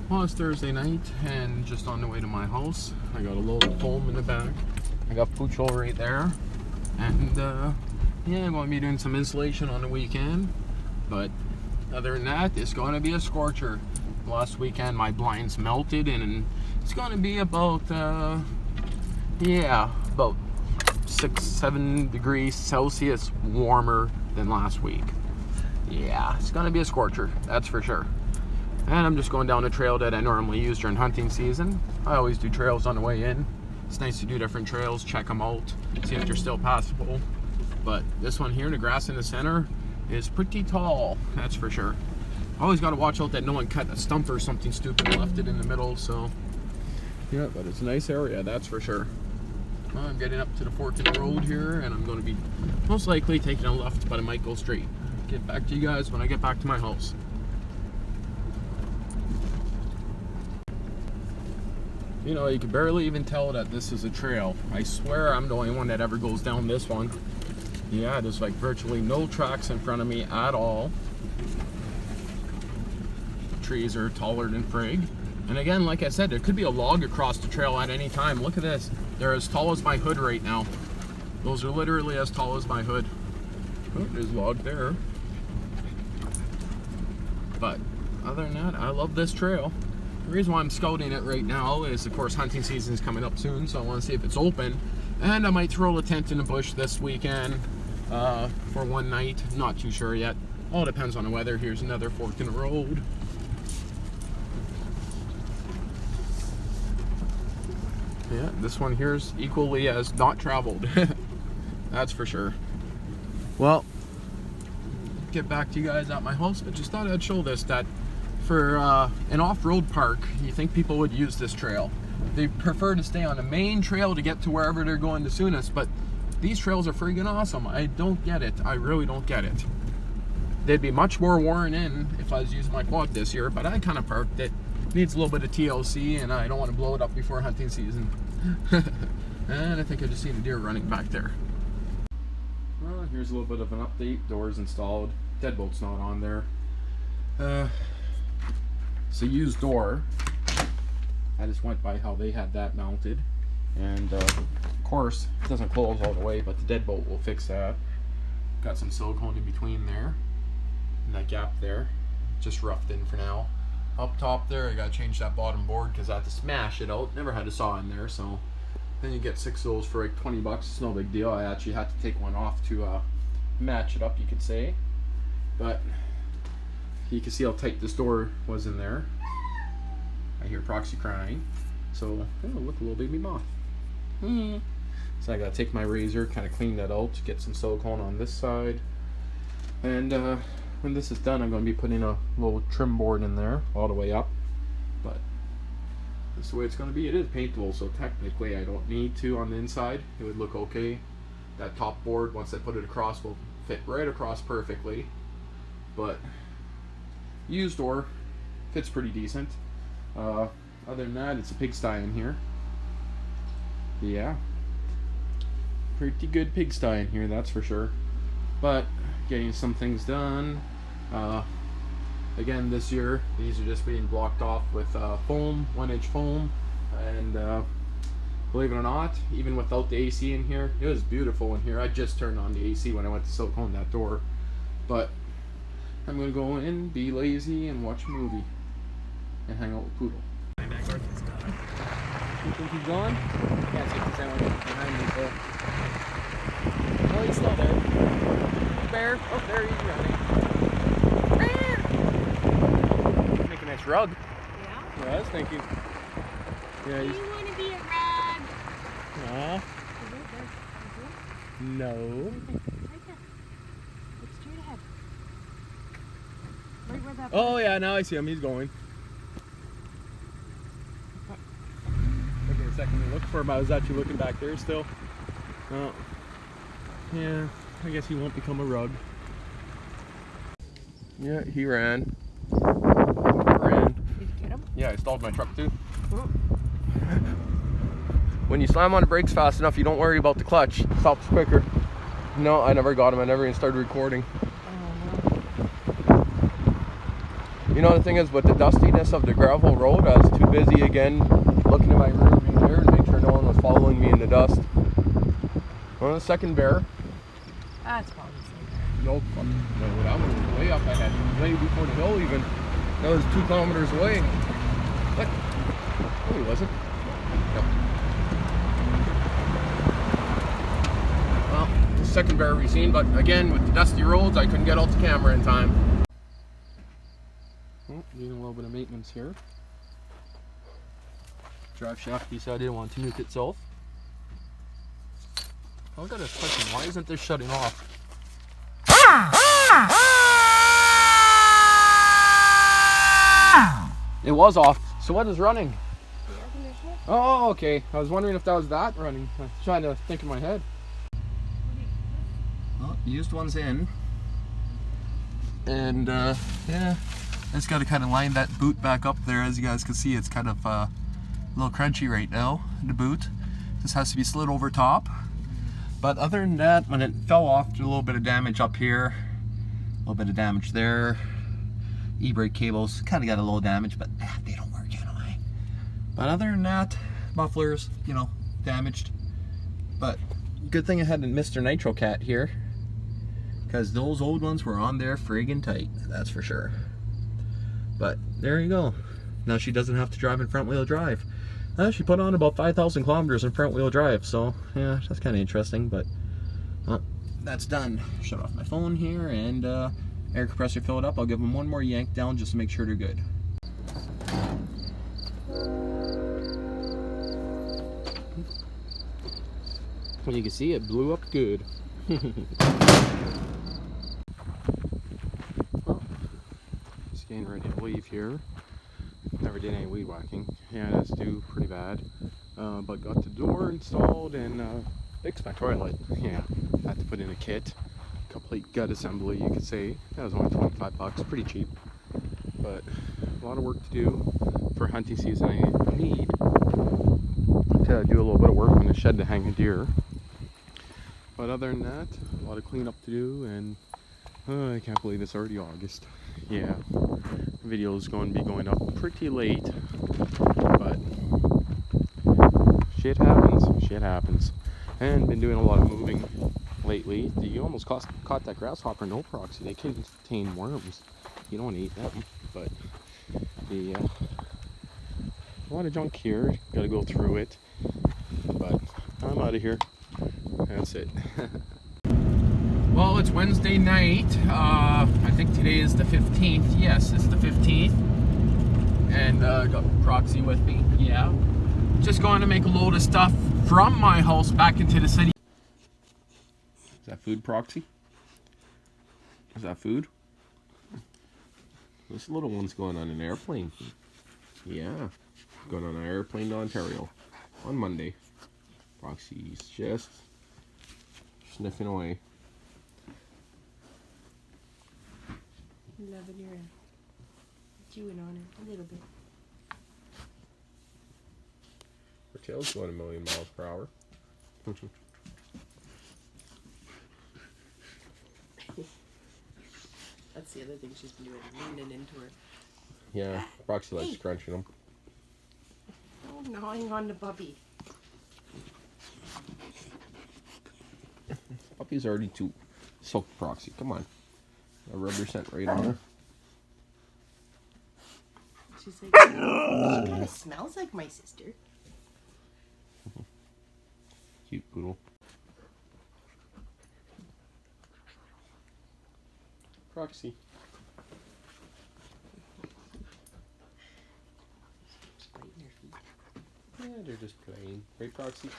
Well, it's Thursday night and just on the way to my house. I got a load of foam in the back. I got Pucho right there. And yeah, I'm going to be doing some insulation on the weekend. But other than that, it's going to be a scorcher. Last weekend my blinds melted and it's going to be about, yeah, about 6-7 degrees Celsius warmer than last week. Yeah, it's going to be a scorcher, that's for sure. And I'm just going down the trail that I normally use during hunting season. I always do trails on the way in. It's nice to do different trails, check them out, see if they're still passable. But this one here, the grass in the center, is pretty tall, that's for sure. Always got to watch out that no one cut a stump or something stupid and left it in the middle, so. Yeah, but it's a nice area, that's for sure. Well, I'm getting up to the fork in the road here, and I'm going to be most likely taking a left, but I might go straight. Get back to you guys when I get back to my house. You know, you can barely even tell that this is a trail. I swear I'm the only one that ever goes down this one. Yeah, there's like virtually no tracks in front of me at all. Trees are taller than frig. And again, like I said, there could be a log across the trail at any time. Look at this. They're as tall as my hood right now. Those are literally as tall as my hood. Oh, there's a log there. But other than that, I love this trail. The reason why I'm scouting it right now is, of course, hunting season is coming up soon, so I want to see if it's open. And I might throw a tent in the bush this weekend for one night. Not too sure yet. All depends on the weather. Here's another fork in the road. Yeah, this one here is equally as not traveled. That's for sure. Well, get back to you guys at my house. I just thought I'd show this, that for an off-road park, you think people would use this trail. They prefer to stay on the main trail to get to wherever they're going the soonest, but these trails are freaking awesome. I don't get it. I really don't get it. They'd be much more worn in if I was using my quad this year, but I kind of parked it. Needs a little bit of TLC, and I don't want to blow it up before hunting season. And I think I just seen a deer running back there. Well, here's a little bit of an update. Doors installed. Deadbolt's not on there. It's a used door. I just went by how they had that mounted, and of course it doesn't close all the way, but the deadbolt will fix that. Got some silicone in between there, and that gap there, just roughed in for now. Up top there, I gotta change that bottom board because I had to smash it out. Never had a saw in there, so then you get 6 of those for like 20 bucks. It's no big deal. I actually had to take one off to match it up, you could say. But you can see how tight this door was in there. I hear Proxy crying. So, oh, look, a little baby moth. So I gotta take my razor, kind of clean that out, get some silicone on this side. And when this is done, I'm going to be putting a little trim board in there all the way up. But this is the way it's going to be. It is paintable, so technically I don't need to on the inside. It would look okay. That top board, once I put it across, will fit right across perfectly. But used door, fits pretty decent. Other than that, it's a pigsty in here. Yeah, pretty good pigsty in here, that's for sure. But getting some things done. Again, this year these are just being blocked off with foam, 1-inch foam, and believe it or not, even without the AC in here, it was beautiful in here. I just turned on the AC when I went to silicone that door. But I'm gonna go in, be lazy, and watch a movie and hang out with Poodle. You think he's gone? Can't see because I went behind me, so. Oh, he's still there. Bear. Oh, there he's running. Make a nice rug. Yeah? Yeah, I was thinking. Yeah, Do you want to be a rug? Aw. No. Right there. Look straight ahead. Right where that. Oh, yeah, now I see him. He's going. Took me a second to look for him. I was actually looking back there still. Oh. Yeah, I guess he won't become a rug. Yeah, he ran. Ran. Did you get him? Yeah, I stalled my truck too. When you slam on the brakes fast enough, you don't worry about the clutch. It stops quicker. No, I never got him. I never even started recording. You know, the thing is, with the dustiness of the gravel road, I was too busy again looking in my rearview mirror to make sure no one was following me in the dust. Well, the second bear. That's probably the same. No, that one was way up ahead. Way before the hill even. That was 2 kilometers away. What? No, he wasn't. No. Well, the second bear we've seen, but again, with the dusty roads, I couldn't get out the camera in time. Oh, doing a little bit of maintenance here. Drive shaft decided it wanted to nuke itself. I got a question, why isn't this shutting off? It was off, so what is running? The air conditioner? Oh, okay. I was wondering if that was that running. I was trying to think in my head. Well, used one's in. And, yeah. I just got to kind of line that boot back up there. As you guys can see, it's kind of a little crunchy right now, the boot. This has to be slid over top. But other than that, when it fell off, there's a little bit of damage up here. A little bit of damage there. E-brake cables kind of got a little damage, but they don't work anyway. But other than that, mufflers, you know, damaged. But good thing I had a Mr. Nitro Cat here, because those old ones were on there friggin' tight, that's for sure. But there you go. Now she doesn't have to drive in front wheel drive. She put on about 5,000 kilometers in front wheel drive, so yeah, that's kind of interesting. But well, that's done. Shut off my phone here, and air compressor filled up. I'll give them one more yank down just to make sure they're good. Well, you can see it blew up good. Well, just getting ready to leave here. Never did any weed whacking. Yeah, that's due pretty bad. But got the door installed and fixed my toilet. Yeah, had to put in a kit. Complete gut assembly, you could say. That was only 25 bucks, pretty cheap. But a lot of work to do for hunting season. I need to do a little bit of work in the shed to hang a deer. But other than that, a lot of cleanup to do, and I can't believe it's already August. Yeah, the video is going to be going up pretty late, but shit happens. And been doing a lot of moving lately. You almost caught that grasshopper, no proxy. They contain worms. You don't want to eat them, but the a lot of junk here. Got to go through it, but I'm out of here. That's it. Well, it's Wednesday night. I think today is the 15th. Yes, it's the 15th. And got proxy with me. Yeah. Just going to make a load of stuff from my house back into the city. Is that food, Proxy? Is that food? This little one's going on an airplane. Yeah. Going on an airplane to Ontario on Monday. Proxy's just sniffing away. Loving your chewing on it a little bit. Her tail's going a million miles per hour. That's the other thing she's been doing, leaning into her. Yeah, Proxy likes crunching them. Oh, gnawing on the puppy. Puppy's already too soaked, Proxy. Come on. A rubber scent right on her. She's like, she kind of smells like my sister. Cute poodle. Proxy. She's biting her feet. Yeah, they're just playing. Right, Proxy?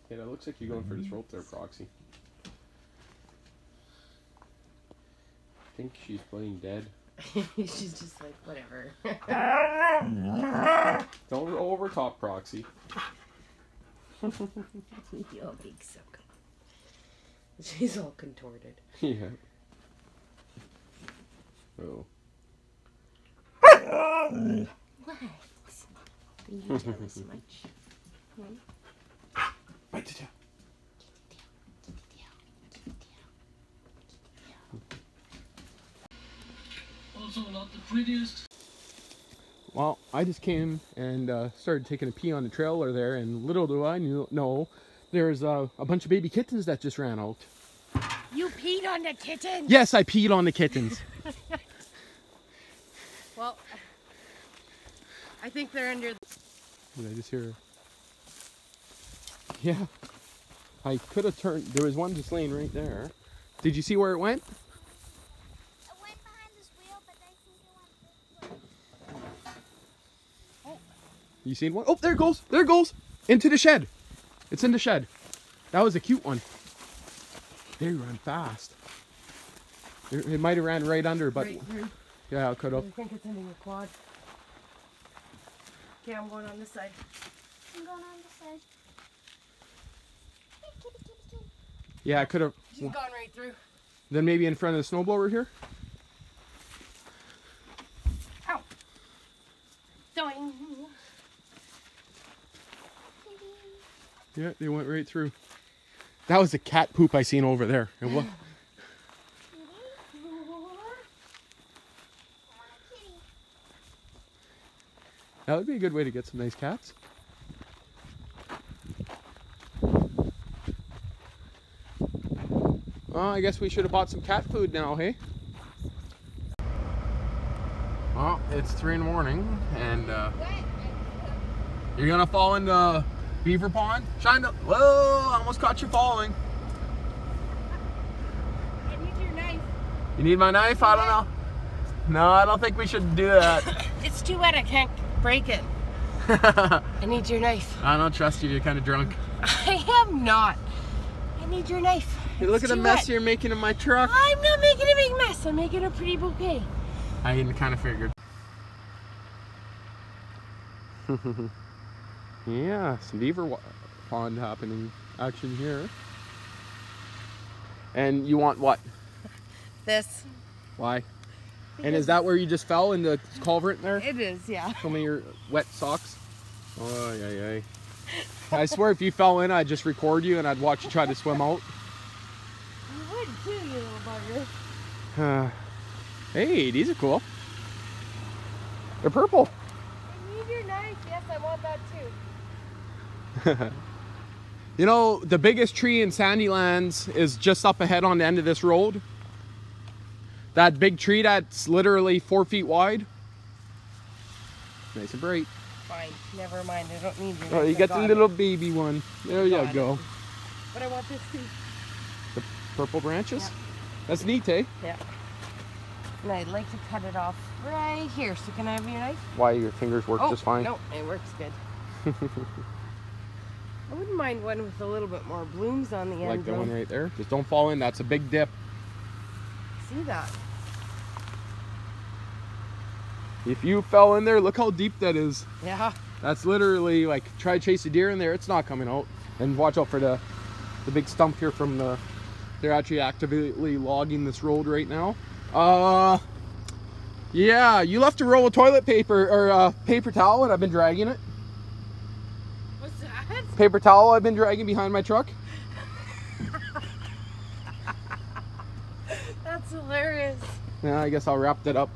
Yeah, that looks like you're going for this rope there, Proxy. I think she's playing dead. She's just like, whatever. Don't roll over top, Proxy. You're big sucker. She's all contorted. Yeah. Oh. What? Can you tell us much? Hmm? Bite the tail. Also not the prettiest. Well, I just came and started taking a pee on the trailer there, and little do I know, there's a bunch of baby kittens that just ran out. You peed on the kittens? Yes, I peed on the kittens. Well, I think they're under. Did I just hear? Yeah. I could have turned. There was one just laying right there. Did you see where it went? It went behind this wheel, but I think it went this way. Oh. You seen one? Oh, there it goes. There it goes. Into the shed. It's in the shed. That was a cute one. They run fast. It might have ran right under, but Right through. yeah, it could have. I think it's in your quad. Okay, I'm going on this side. I'm going on this side. Hey, kitty, kitty, kitty. Yeah, it could have. She's gone right through. Then maybe in front of the snowblower here. Ow. Doing. Yeah, they went right through. That was the cat poop I seen over there. It was. That would be a good way to get some nice cats. Well, I guess we should have bought some cat food now, hey? Well, it's 3 in the morning, and you're gonna fall in the beaver pond? Shine up. Whoa, I almost caught you falling. I need your knife. You need my knife? I don't know. No, I don't think we should do that. It's too wet, I can't break it. I need your knife. I don't trust you, you're kind of drunk. I am not. I need your knife. Hey, look at the too mess wet. you're making in my truck. I'm not making a big mess. I'm making a pretty bouquet. I kind of figured. Yeah, some beaver pond happening action here. And you want what? This. Why? And is that where you just fell in the culvert there? It is, yeah. Show me your wet socks. Oh, yeah, yeah. I swear if you fell in, I'd just record you and I'd watch you try to swim out. You would too, you little bugger. Hey, these are cool. They're purple. I need your knife. Yes, I want that too. You know, the biggest tree in Sandylands is just up ahead on the end of this road. That big tree that's literally 4 feet wide. Nice and bright. Fine, never mind. I don't need your knife. Oh, you I got the got little it. baby one. There you Got go. it. But I want this too. The purple branches? Yeah. That's neat, eh? Yeah. And I'd like to cut it off right here. So can I have your knife? Why, your fingers work just fine. No, it works good. I wouldn't mind one with a little bit more blooms on the end. Like the though. one right there. Just don't fall in. That's a big dip. See that? If you fell in there, look how deep that is. Yeah. That's literally like, try to chase a deer in there. It's not coming out. And watch out for the big stump here from the... They're actually actively logging this road right now. Yeah, you left a roll of toilet paper or paper towel and I've been dragging it. What's that? Paper towel I've been dragging behind my truck. That's hilarious. Yeah, I guess I'll wrap that up.